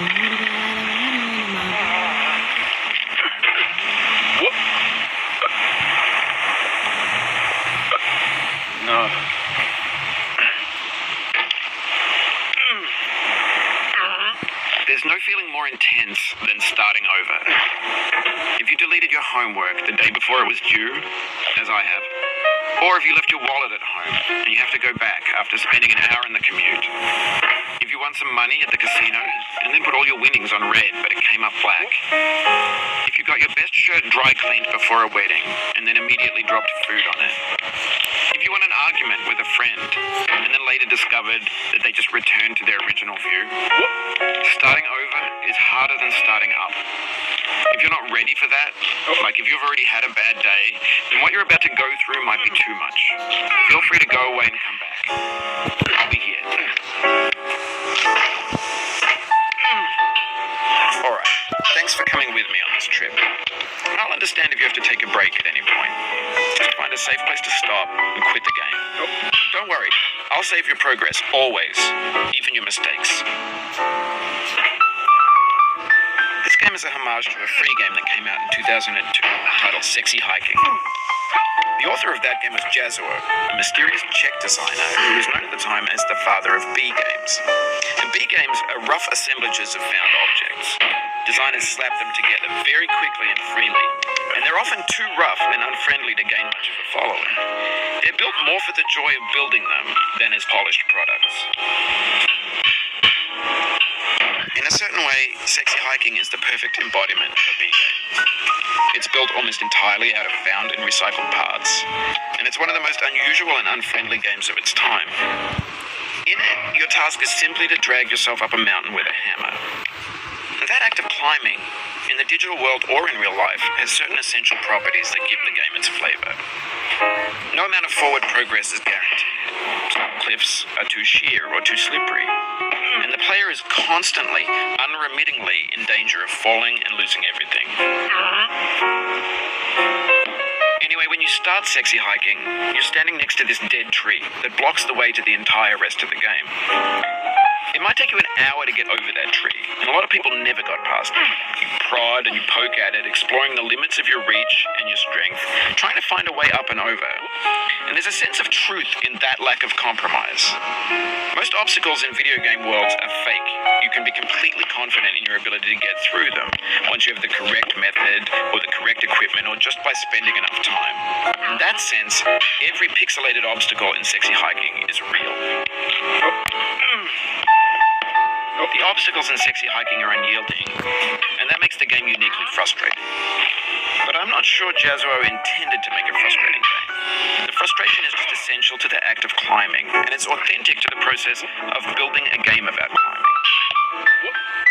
No. There's no feeling more intense than starting over. If you deleted your homework the day before it was due, as I have, or if you left your wallet at home and you have to go back after spending an hour in the commute. If you won some money at the casino and then put all your winnings on red but it came up black. If you got your best shirt dry cleaned before a wedding and then immediately dropped food on it. If you won an argument with a friend and then later discovered that they just returned to their original view. Starting over is harder than starting up. If you're not ready for that, like if you've already had a bad day, then what you're about to go through might be too much. Feel free to go away and come back. I'll be here. Alright, thanks for coming with me on this trip. I'll understand if you have to take a break at any point. Just find a safe place to stop and quit the game. Don't worry, I'll save your progress, always, even your mistakes. This game is a homage to a free game that came out in 2002 titled Sexy Hiking. The author of that game was Jazuo, a mysterious Czech designer who was known at the time as the father of B games. And B games are rough assemblages of found objects. Designers slap them together very quickly and freely, and they're often too rough and unfriendly to gain much of a following. They're built more for the joy of building them than as polished products. In a certain way, Sexy Hiking is the perfect embodiment of a B game. It's built almost entirely out of found and recycled parts, and it's one of the most unusual and unfriendly games of its time. In it, your task is simply to drag yourself up a mountain with a hammer. And that act of climbing, in the digital world or in real life, has certain essential properties that give the game its flavor. No amount of forward progress is guaranteed. Some cliffs are too sheer or too slippery, and the player is constantly, unremittingly in danger of falling and losing everything. Anyway, when you start Sexy Hiking, you're standing next to this dead tree that blocks the way to the entire rest of the game. It might take you an hour to get over that tree, and a lot of people never got past it. You prod and you poke at it, exploring the limits of your reach and your strength, trying to find a way up and over. And there's a sense of truth in that lack of compromise. Most obstacles in video game worlds are fake. You can be completely confident in your ability to get through them once you have the correct method or the correct equipment or just by spending enough time. In that sense, every pixelated obstacle in Sexy Hiking is real. The obstacles in Sexy Hiking are unyielding, and that makes the game uniquely frustrating. But I'm not sure Jazuo intended to make a frustrating game. The frustration is just essential to the act of climbing, and it's authentic to the process of building a game about climbing.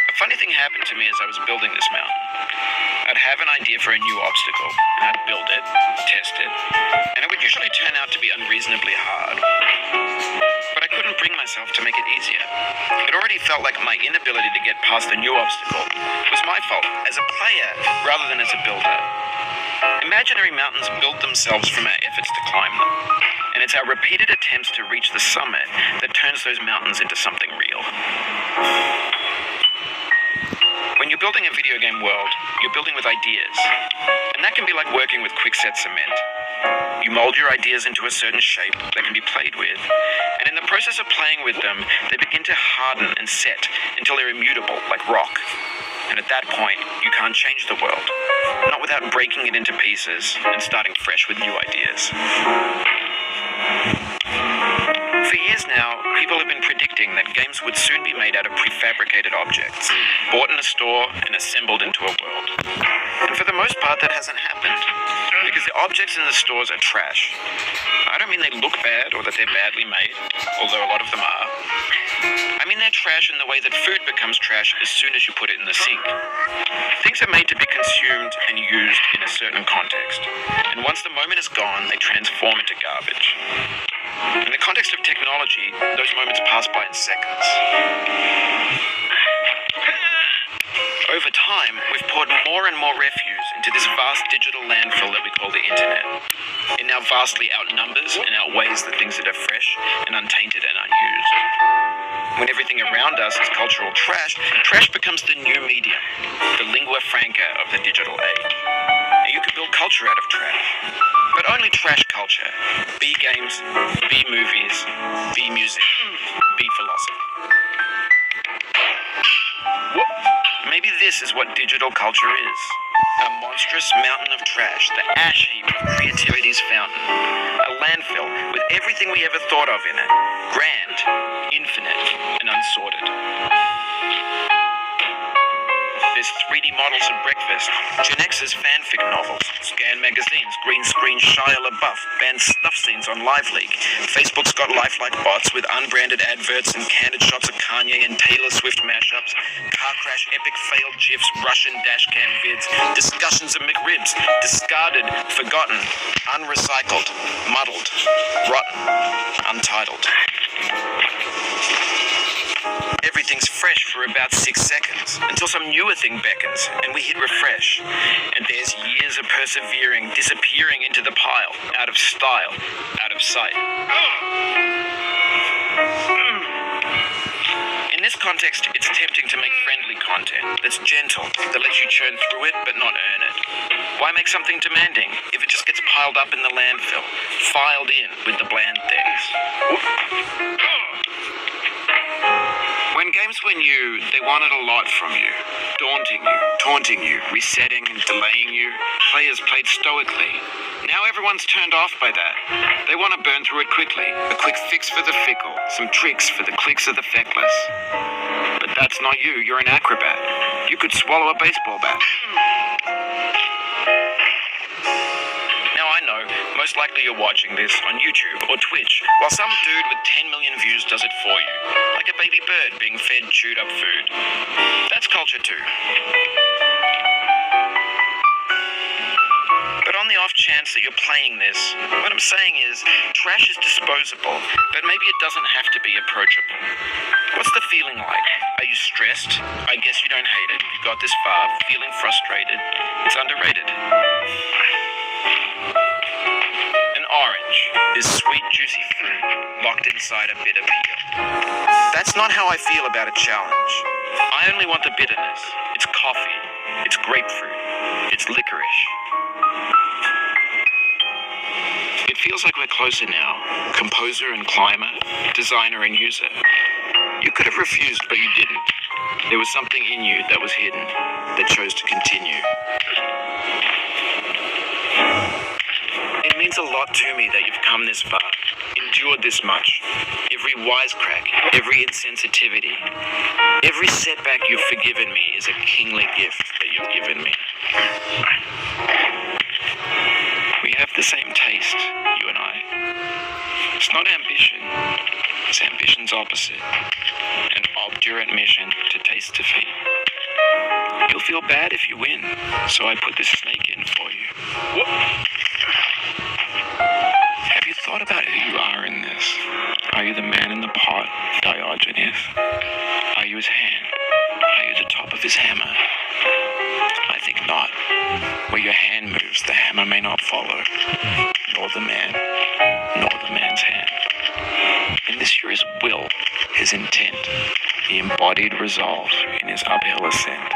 A funny thing happened to me as I was building this mountain. I'd have an idea for a new obstacle, and I'd build it, test it, and it would usually turn out to be unreasonably hard. But I couldn't bring myself to make it easier. It already felt like my inability to get past the new obstacle was my fault as a player rather than as a builder. Imaginary mountains build themselves from our efforts to climb them, and it's our repeated attempts to reach the summit that turns those mountains into something real. When you're building a video game world, you're building with ideas, and that can be like working with quickset cement. You mold your ideas into a certain shape that can be played with, and in the process of playing with them, they begin to harden and set until they're immutable, like rock. And at that point, you can't change the world, not without breaking it into pieces and starting fresh with new ideas. For years now, people have been predicting that games would soon be made out of prefabricated objects, bought in a store and assembled into a world. And for the most part, that hasn't happened, because the objects in the stores are trash. I don't mean they look bad or that they're badly made, although a lot of them are. I mean they're trash in the way that food becomes trash as soon as you put it in the sink. Things are made to be consumed and used in a certain context, and once the moment is gone, they transform into garbage. In the context of technology, those moments pass by in seconds. Over time, we've poured more and more refuse into this vast digital landfill that we call the internet. It now vastly outnumbers and outweighs the things that are fresh and untainted and unused. When everything around us is cultural trash, trash becomes the new medium, the lingua franca of the digital age. And you can build culture out of trash. But only trash culture. B games, B movies, B music, B philosophy. Maybe this is what digital culture is. A monstrous mountain of trash, the ash heap of creativity's fountain. A landfill with everything we ever thought of in it. Grand, infinite, and unsorted. There's 3D models of breakfast, Gen X's fanfic novels, Scan magazines, green screen Shia LaBeouf, banned snuff scenes on LiveLeak. Facebook's got lifelike bots with unbranded adverts and candid shots of Kanye and Taylor Swift mashups, car crash epic failed GIFs, Russian dashcam vids, discussions of McRibs, discarded, forgotten, unrecycled, muddled, rotten, untitled. Everything's fresh for about 6 seconds, until some newer thing beckons, and we hit refresh. And there's years of persevering, disappearing into the pile, out of style, out of sight. In this context, it's tempting to make friendly content that's gentle, that lets you churn through it but not earn it. Why make something demanding if it just gets piled up in the landfill, filed in with the bland things? When games were new, they wanted a lot from you. Daunting you, taunting you, resetting and delaying you. Players played stoically. Now everyone's turned off by that. They want to burn through it quickly. A quick fix for the fickle. Some tricks for the clicks of the feckless. But that's not you. You're an acrobat. You could swallow a baseball bat. Now I know, most likely you're watching this on YouTube or Twitch, while some dude with 10 million views does it for you. Like a baby bird being fed chewed up food. That's culture too. But on the off chance that you're playing this, what I'm saying is, trash is disposable, but maybe it doesn't have to be approachable. What's the feeling like? Are you stressed? I guess you don't hate it. You got this far, feeling frustrated. It's underrated. An orange is sweet, juicy fruit locked inside a bitter peel. That's not how I feel about a challenge. I only want the bitterness. It's coffee. It's grapefruit. It's licorice. It feels like we're closer now. Composer and climber, designer and user. You could have refused, but you didn't. There was something in you that was hidden, that chose to continue. It means a lot to me that you've come this far, endured this much. Every wisecrack, every insensitivity, every setback you've forgiven me is a kingly gift that you've given me. We have the same taste, you and I. It's not ambition, it's ambition's opposite. An obdurate mission to taste defeat. You'll feel bad if you win, so I put this snake in for you. Have you thought about who you are in this? Are you the man in the pot, Diogenes? Are you his hand? Are you the top of his hammer? I think not. Where your hand moves, the hammer may not follow. Nor the man, nor the man's hand. And this here is will, his intent, the embodied resolve in his uphill ascent.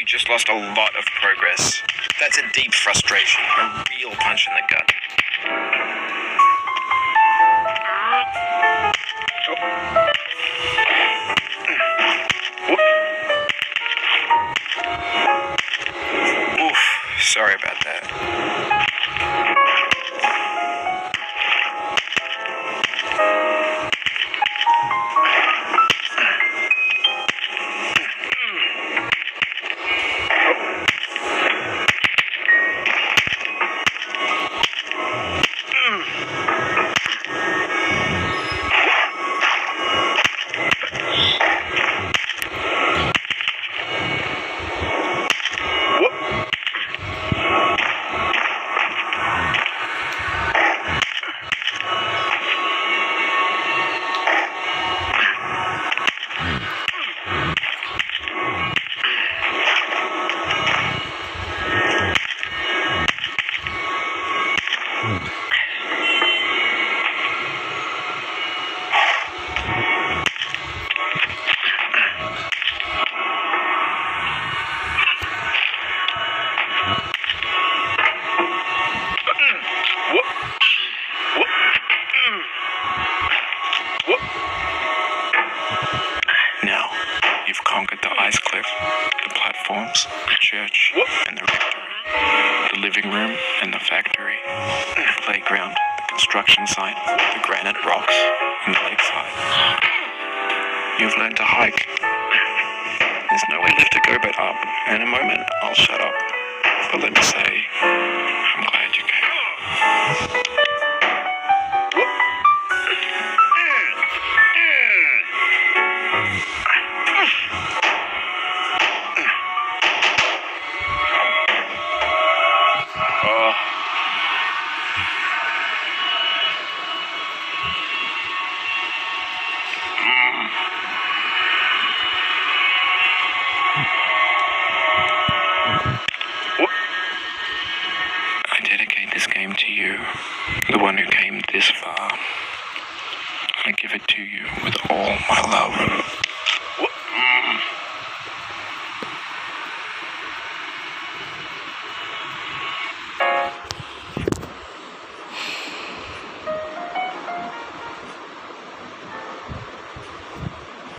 Just lost a lot of progress. That's a deep frustration, a real punch in the gut. Oof, sorry about that. rooms, the church and the rectory, the living room and the factory, the playground, the construction site, the granite rocks and the lakeside. You've learned to hike. There's nowhere left to go but up. In a moment, I'll shut up. But let me say, I'm glad you came. I dedicate this game to you, the one who came this far. I give it to you with all my love.